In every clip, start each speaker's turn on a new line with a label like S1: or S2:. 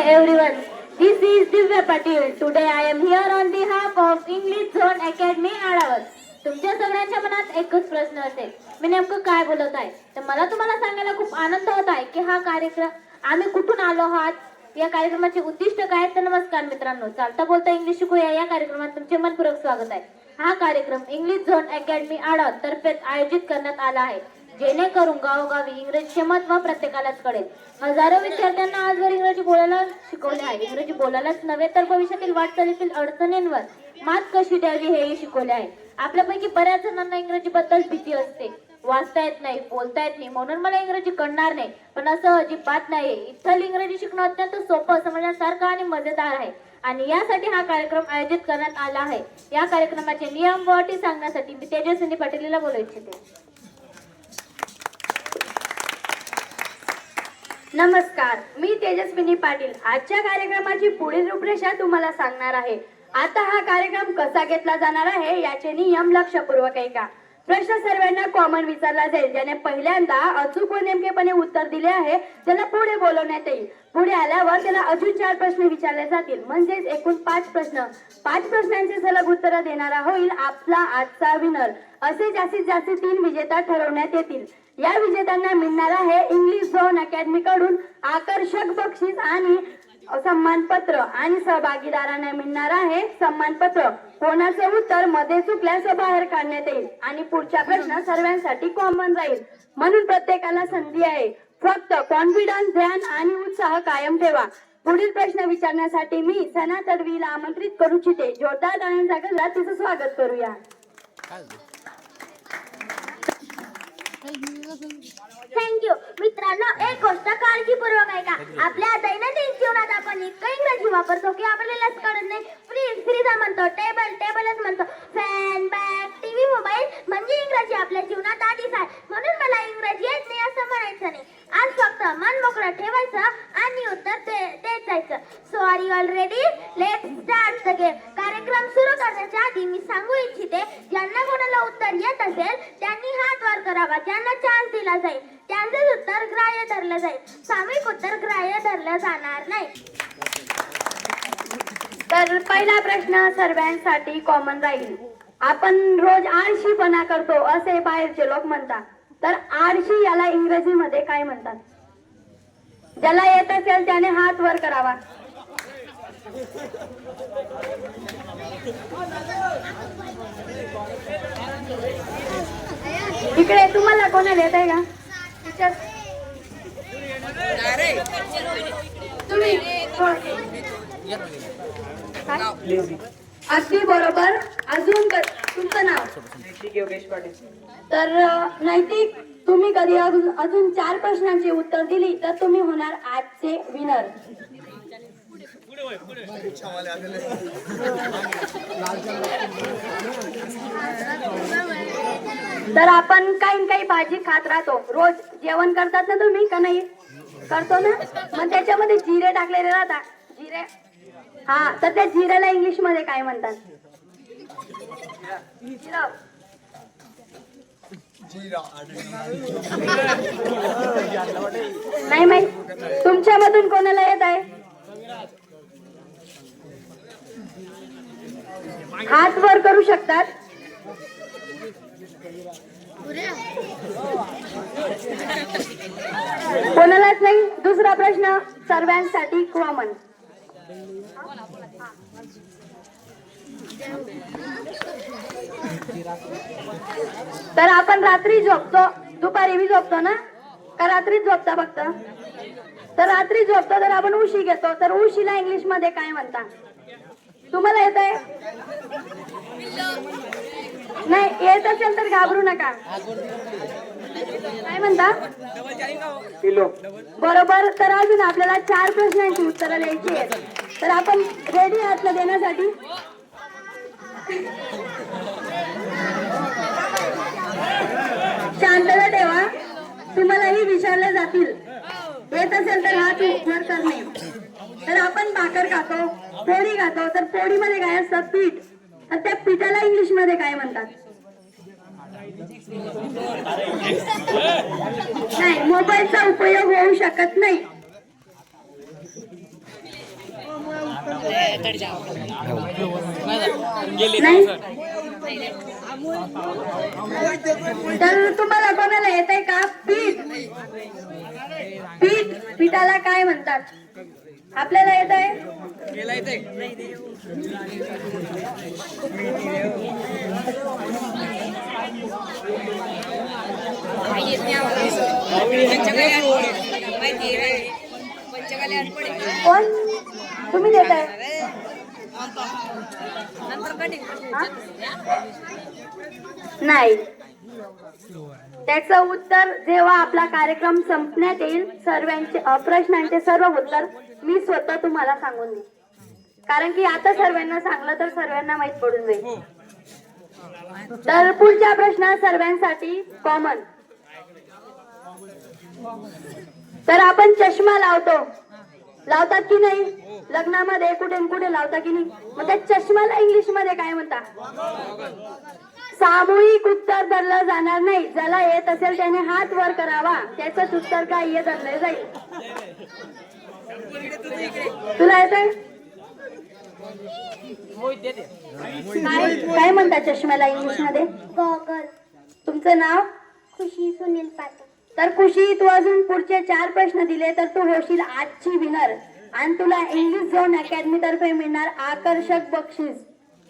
S1: everyone. This is Divya Patil. Today I am here on behalf of English Zone Academy Aravas. तुमच्या सगळ्यांच्या मनात एकच प्रश्न असेल, मी नेमकं काय बोलत आहे. तर मला तुम्हाला सांगायला खूप आनंद होत आहे की हा कार्यक्रम आम्ही कुठून आलो आहात, या कार्यक्रमाचे उद्दिष्ट काय. तर नमस्कार मित्रांनो, चालता बोलता इंग्लिश शिकूया या कार्यक्रमात तुमचे मनपूर्वक स्वागत आहे. हा कार्यक्रम इंग्लिश झोन अकॅडमी आडत तर्फे आयोजित करण्यात आला आहे, जेणेकरून गावोगावी इंग्रजीचे महत्त्व प्रत्येकालाच कळेल. हजारो विद्यार्थ्यांना आजवर इंग्रजी बोलायला शिकवले आहे. इंग्रजी बोलायलाच नव्हे तर भविष्यातील वाटचालीतील अडचणींवर मात कशी द्यावी हेही शिकवले आहे. आपल्यापैकी बऱ्याच जणांना इंग्रजीबद्दल भीती असते, वाचता येत नाही, बोलता येत नाही, म्हणून मला इंग्रजी कळणार नाही. पण असं अजिबात नाही. इथलं इंग्रजी शिकणं अत्यंत सोपं, समजण्यासारखं आणि मजेदार आहे. आणि यासाठी हा कार्यक्रम आयोजित करण्यात आला आहे. या कार्यक्रमाचे नियम व अटी सांगण्यासाठी मी तेजस्विनी पाटीलला बोलू इच्छिते.
S2: नमस्कार, मी तेजस्विनी पाटील. आजच्या कार्यक्रमाची पुढील रूपरेषा तुम्हाला सांगणार आहे. आता हा कार्यक्रम कसा घेतला जाणार आहे याचे नियम लक्षपूर्वक ऐका. प्रश्न सर्वांना कॉमन विचारला जाईल. ज्याने पहिल्यांदा अचूक व नेमकेपणे उत्तर दिले आहे त्याला पुढे बोलवण्यात येईल. पुढे आल्यावर त्याला अजून 4 प्रश्न विचारले जातील, म्हणजेच एकूण 5 प्रश्न. 5 प्रश्नांची सलग उत्तर देणारा होईल आपला आजचा विनर. असे जास्तीत जास्त 3 विजेता ठरवण्यात येतील. या विजेत्यांना मिळणार आहे इंग्लिश झोन अकॅडमी कडून आकर्षक बक्षीस आणि सन्मानपत्र, आणि सहभागीदारांना मिळणार आहे सन्मानपत्र. कोणाचं उत्तर मध्ये चुकल्यास बाहेर काढण्यात येईल आणि पुढचा प्रश्न सर्वांसाठी कॉमन राहील, म्हणून प्रत्येकाला संधी आहे. फक्त कॉन्फिडन्स, ध्यान आणि उत्साह कायम ठेवा. पुढील प्रश्न विचारण्यासाठी मी सना तडवीला आमंत्रित करू इच्छिते. जोरदार टाळ्यांच्या गजरात तिचं स्वागत करूया.
S1: थँक्यू. मित्रांनो, एक गोष्ट काळजीपूर्वक ऐका. आपल्या दैनंदिन जीवनात आपण इतकं इंग्रजी वापरतो की आपल्यालाच कळत नाही. फ्रीज फ्रीजा म्हणतो, टेबल टेबलच म्हणतो, फॅन बॅग टीव्ही मोबाईल म्हणजे इंग्रजी आपल्या जीवनात आधीच आहे. म्हणून मला इंग्रजी येत नाही असं म्हणायचं नाही. आज फक्त मन मोकळं ठेवायचं आणि उत्तर देत जायचं. So are you all ready? Let's start the game. कार्यक्रम सुरू करण्याच्या आधी मी सांगू इच्छिते, ज्यांना कोणाला उत्तर येत असेल त्यांनी हात वर करावा. ज्यांना चान्स दिला जाईल त्यांचे उत्तर ग्राह्य धरलं जाईल. सामूहिक उत्तर ग्राह्य धरलं जाणार नाही.
S2: तर पहिला प्रश्न सर्वांसाठी कॉमन राहील. आपण रोज आळशीपणा करतो असे बाहेरचे लोक म्हणतात, तर आळशी याला इंग्रजीमध्ये काय म्हणतात? ज्याला येत असेल त्याने हात वर करावा. इकडे तुम्हाला कोणाला येत आहे का? तुम्ही अगदी बरोबर. अजून तुमचं नाव? तर नैतिक, तुम्ही कधी अजून 4 प्रश्नांची उत्तर दिली तर तुम्ही होणार आजचे विनर. तर आपण काही भाजी खात राहतो. रोज जेवण करतात ना तुम्ही, का नाही करतो ना? मग त्याच्यामध्ये जिरे टाकलेले राहतात. जिरे, हा, तर त्या जिऱ्याला इंग्लिश मध्ये काय म्हणतात? नाही माहित? तुमच्यामधून कोणाला येत आहे? हात वर करू शकतात. कोणालाच नाही. दुसरा प्रश्न सर्वांसाठी कॉमन. तर आपण रात्री झोपतो, दुपारी बी झोपतो ना? का रात्रीच झोपता फक्त? तर रात्री झोपतो तर आपण उशी घेतो, तर उशीला इंग्लिश मध्ये काय म्हणता? तुम्हाला येत आहे? नाही येत असेल तर घाबरू नका. काय म्हणता? बरोबर. तर अजून आपल्याला 4 प्रश्नांची उत्तरं द्यायची आहेत. तर आपण रेडी आहात ना देण्यासाठी? शांतता ठेवा. तुम्हालाही विचारले जातील. येत असेल तर हात वर करणे. तर आपण भाकर खातो, पोळी खातो, तर पोळीमध्ये काय असतं? पीठ. तर त्या पीठाला इंग्लिश मध्ये काय म्हणतात? नाही, मोबाईलचा उपयोग होऊ शकत नाही. नाही तर तुम्हाला कोणाला येत आहे का? पीठ. पिठाला काय म्हणतात? आपल्याला येत आहे? कोण? तुम्ही देत आहे? नाही. त्याचं उत्तर जेव्हा आपला कार्यक्रम संपण्यात येईल सर्वांचे प्रश्नांचे सर्व उत्तर मी स्वतः तुम्हाला सांगून देईन. कारण की आता सर्वांना सांगलं तर सर्वांना माहित पडून जाईल. तर पुढचा प्रश्न सर्वांसाठी कॉमन. तर आपण चष्मा लावतात की नाही? लग्नामध्ये कुठे न कुठे लावता की नाही? मग त्या चष्म्याला इंग्लिश मध्ये काय म्हणतात? सामूहिक उत्तर धरलं जाणार नाही. ज्याला येत असेल त्याने हात वर करावा. त्याच उत्तर काय हे धरलं जाईल. तुला येतंय? काय म्हणतात चष्म्याला इंग्लिश मध्ये? गॉगल. तुमचं नाव? खुशी सुनील पाटील. तर खुशी, तू अजून पुढचे 4 प्रश्न दिले तर तू होशील आजची विनर आणि तुला इंग्लिश झोन अकॅडमी तर्फे मिळणार आकर्षक बक्षीस.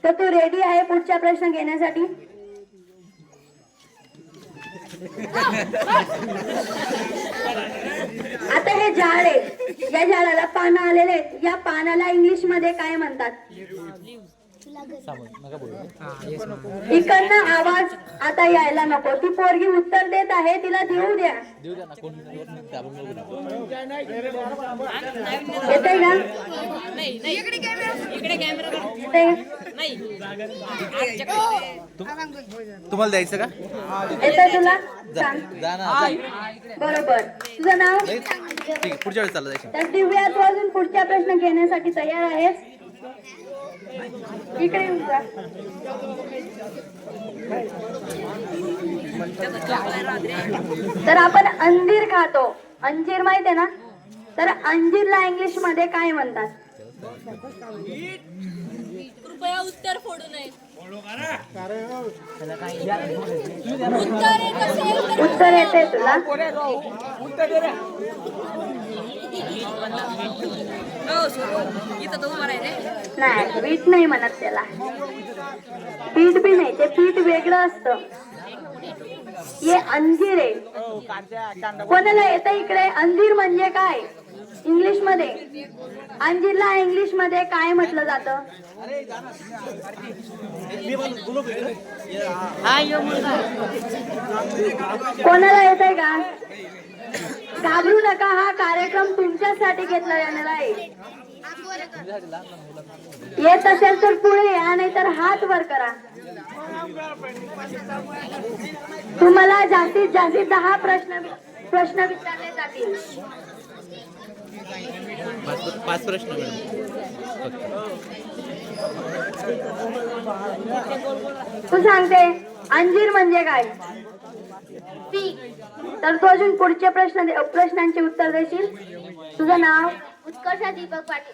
S2: तर तू रेडी आहे पुढचा प्रश्न घेण्यासाठी? आता हे झाड आहे, या झाडाला पानं आलेले आहेत. या पानाला इंग्लिश मध्ये काय म्हणतात? इकडनं आवाज आता यायला नको. ती पोरगी उत्तर देत आहे, तिला देऊ द्या. येतंय का?
S3: तुम्हाला द्यायचं का?
S2: येतंय तुला? सांग. बरोबर. तुझं नाव?
S3: ठीक आहे, पुढच्या वेळेस चाललं जायचं.
S2: तर दिव्या, तू अजून पुढचा प्रश्न घेण्यासाठी तयार आहेस? इकडे येऊन जा. तर आपण अंजीर खातो. अंजीर माहित आहे ना? तर अंजीरला इंग्लिश मध्ये काय म्हणतात?
S4: कृपया उत्तर फोडू नये.
S2: उत्तर येते तुला? नाही, वीट नाही म्हणत त्याला. पीठ बी नाही, ते पीठ वेगळं असतं. हे अंजीर आहे. कोणाला येतं इकडे? अंजीर म्हणजे काय इंग्लिश मध्ये? अंजीरला इंग्लिश मध्ये काय म्हटलं जातं? कोणाला येतंय का? घाबरू नका, हा कार्यक्रम तुमच्यासाठी घेतला जाणार आहे. येत असेल तर पुढे या, नाही तर हात वर करा. तुम्हाला जास्तीत जास्त 10 प्रश्न विचारले जातील.
S3: 5 प्रश्न.
S2: तू सांगते अंजीर म्हणजे काय? तर तू अजून पुढचे प्रश्नांचे उत्तर देशील. तुझं नाव?
S1: उत्कर्षा दीपक पाटील.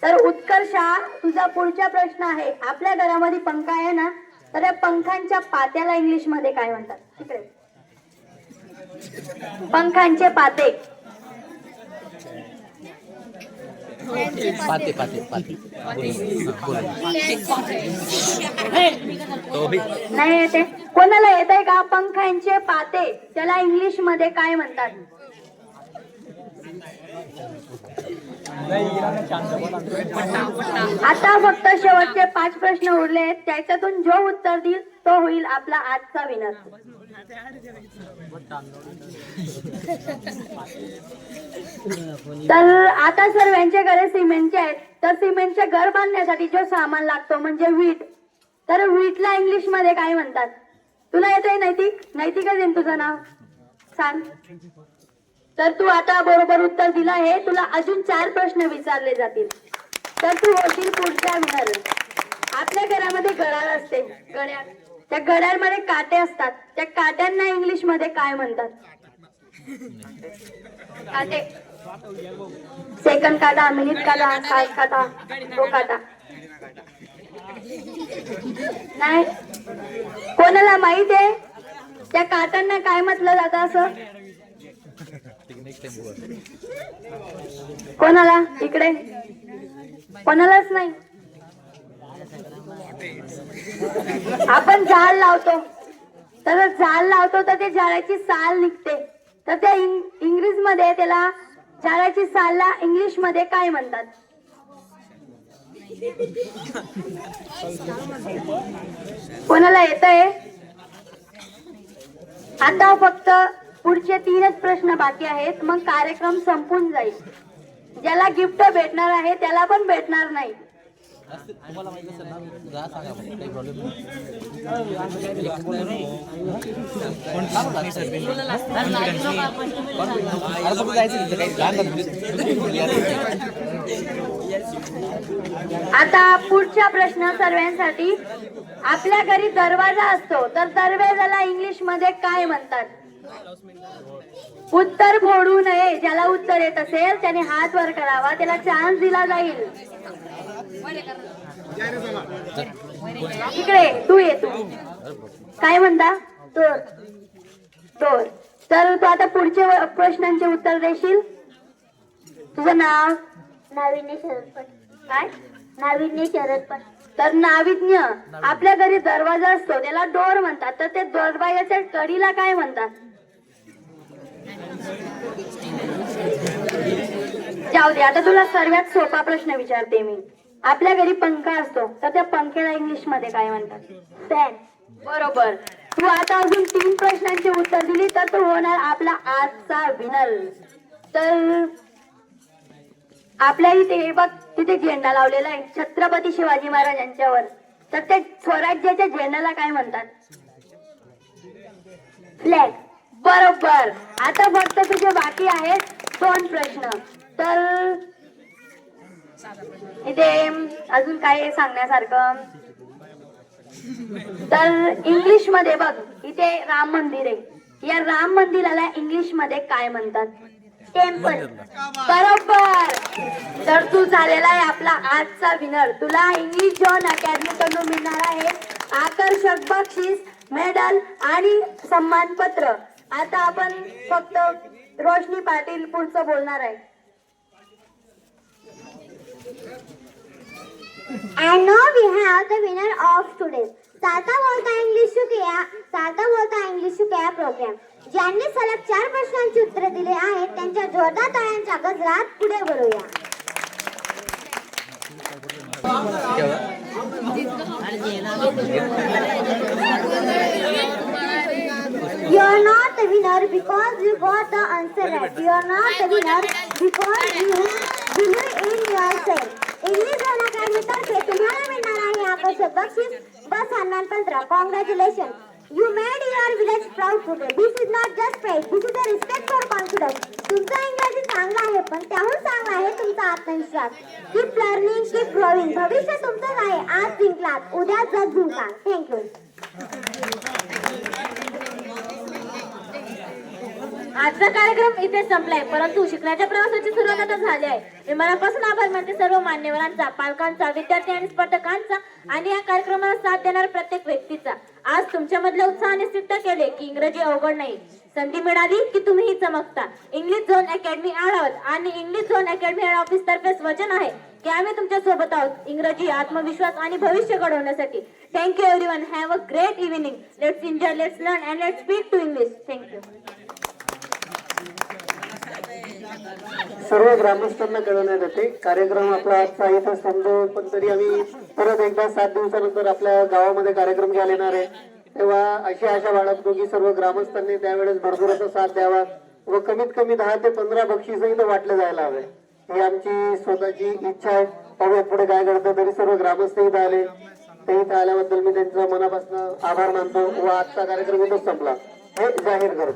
S2: तर उत्कर्षा, तुझा पुढचा प्रश्न आहे. आपल्या घरामध्ये पंखा आहे ना, तर या पंखांच्या पात्याला इंग्लिश मध्ये काय म्हणतात? तिकडे पंखांचे पाते.
S3: पाते.
S2: नाही येते? कोणाला येत आहे का? पंखांचे पाते त्याला इंग्लिश मध्ये काय म्हणतात? आता फक्त शेवटचे 5 प्रश्न उरले आहेत. त्याच्यातून जो उत्तर देईल तो होईल आपला आजचा विनर. तर आता सर्वांच्या घरे सिमेंटचे आहेत. तर सिमेंटचे घर बांधण्यासाठी जो सामान लागतो म्हणजे वीट. तर वीटला इंग्लिश मध्ये काय म्हणतात? तुला येतंय नैतिक? नैतिकच येईल तुझं नाव? सांग. तर तू आता बरोबर उत्तर दिलं आहे. तुला अजून 4 प्रश्न विचारले जातील. तर तू होशील पुढच्या विनर. आपल्या घरामध्ये घड्याळ असते. घड्याळ, त्या घड्याळमध्ये काटे असतात. त्या काट्यांना इंग्लिश मध्ये काय म्हणतात? काटे. सेकंड काटा, मिनिट काटा, तास काटा, तो काटा. नाही. कोणाला माहित आहे त्या काटांना काय म्हटलं जातं असं?
S3: नेक्स्ट टाइम बघू.
S2: कोणाला? इकडे कोणालाच नाही. आपण झाड लावतो तर ते झाडाची साल निघते, तर त्या इंग्लिश मध्ये त्याला झाडाची सालला इंग्लिश मध्ये काय म्हणतात? कोणाला येतंय? आता फक्त पुढचे 3च प्रश्न बाकी आहेत, मग कार्यक्रम संपून जाईल. ज्याला गिफ्ट भेटणार आहे त्याला पण भेटणार नाही.
S3: तुम्हाला माहिती असेल ना, जा सांगा मग, काही प्रॉब्लेम नाही.
S2: आता पुढचा प्रश्न सर्वांसाठी. आपल्या घरी दरवाजा असतो तर दरवाजाला इंग्लिश मध्ये काय म्हणतात? उत्तर फोडू नये. ज्याला उत्तर येत असेल त्याने हात वर करावा, त्याला चान्स दिला जाईल. इकडे तू ये. तू काय म्हणता? तोर. तोर. तर तू आता पुढच्या प्रश्नांचे उत्तर देशील. तुझं नाव?
S1: नाविन्य शरद पाटील.
S2: काय?
S1: नाविन्य शरद पाटील.
S2: तर नाविन्य. आपल्या घरी दरवाजा असतो त्याला डोर म्हणतात, तर ते दरवाजाच्या कडीला काय म्हणतात? जाऊ दे. आता तुला सर्वात सोपा प्रश्न विचारते मी. आपल्या घरी पंखा असतो तर त्या पंख्याला इंग्लिश मध्ये काय म्हणतात?
S1: फॅन.
S2: बरोबर. तू आता अजून 3 प्रश्नांची उत्तर दिली तर तो होणार आपला आजचा विनर. तर आपल्या इथे बघ, तिथे झेंडा लावलेला आहे छत्रपती शिवाजी महाराज यांच्यावर, तर त्या स्वराज्याच्या झेंड्याला काय म्हणतात?
S1: फ्लॅग.
S2: बरोबर. आता फक्त तुझे बाकी आहेत 2 प्रश्न. तर इथे अजून काय सांगण्यासारखं? तर इंग्लिश मध्ये बघ, इथे राम मंदिर आहे. या राम मंदिराला इंग्लिश मध्ये काय म्हणतात?
S1: टेम्पल.
S2: बरोबर. तर तू झालेला आहे आपला आजचा विनर. तुला इंग्लिश झोन अकॅडमी कडून मिळणार आहे आकर्षक बक्षीस, मेडल आणि सन्मानपत्र. आता आपण फक्त रोशनी पाटील पुढचं बोलणार आहे.
S1: And now we have the winner of today. सारता बोलता इंग्लिश टू क्या प्रोग्राम. ज्यांनी सलग 4 प्रश्नांची उत्तरे दिली आहेत त्यांच्या जोरदार टाळ्यांच्या गजरात पुढे बोलूया. You are not the winner because you got the answer right. You are not the winner because you believe in yourself. English zone academy तर्फे तुम्हाला मिळणार आहे आकर्षक बक्षीस व सन्मानपत्र. Congratulation. You made your village proud today. This is not just pride. This is a respect for confidence. तुमचा इंग्रजी चांगला आहे पण त्याहून चांगला आहे तुमचा आत्मविश्वास. Keep learning, keep growing. भविष्य तुमचंच आहे. आज जिंकलात, उद्या जग जिंकाल. थँक्यू. आजचा कार्यक्रम इथे संपलाय, परंतु शिकण्याच्या प्रवासाची सुरुवात आता झाली आहे. मी मनापासून आभार मानते सर्व मान्यवरांचा, पालकांचा, विद्यार्थी आणि स्पर्धकांचा आणि या कार्यक्रमाला साथ देणाऱ्या प्रत्येक व्यक्तीचा. आज तुमच्यामधल्या उत्साहाने सिद्ध केले की इंग्रजी अवघड नाही. संधी मिळाली की तुम्हीही चमकता. इंग्लिश झोन अकॅडमी आढावत आणि English zone academy head office तर्फे वचन आहे की आम्ही तुमच्या सोबत आहोत, इंग्रजी, आत्मविश्वास आणि भविष्य घडवण्यासाठी. Thank you everyone. Have a great evening. Let's enjoy, let's learn and let's speak to English. Thank you.
S5: सर्व ग्रामस्थांना कळवण्यात येते कार्यक्रम आपला आजचा इथं संपतो, पण तरी आम्ही परत एकदा 7 दिवसानंतर आपल्या गावामध्ये कार्यक्रम घ्यायला येणार आहे. तेव्हा अशी आशा बाळगतो की सर्व ग्रामस्थांनी त्यावेळेस भरपूर असा साथ द्यावा व कमीत कमी 10 ते 15 बक्षीसही तर वाटले जायला हवे, ही आमची स्वतःची इच्छा आहे. पाहूयात पुढे काय घडतं. तरी सर्व ग्रामस्थ इथं आले, ते इथं आल्याबद्दल मी त्यांचा मनापासून आभार मानतो व आजचा कार्यक्रम इथंच संपला हे जाहीर करतो.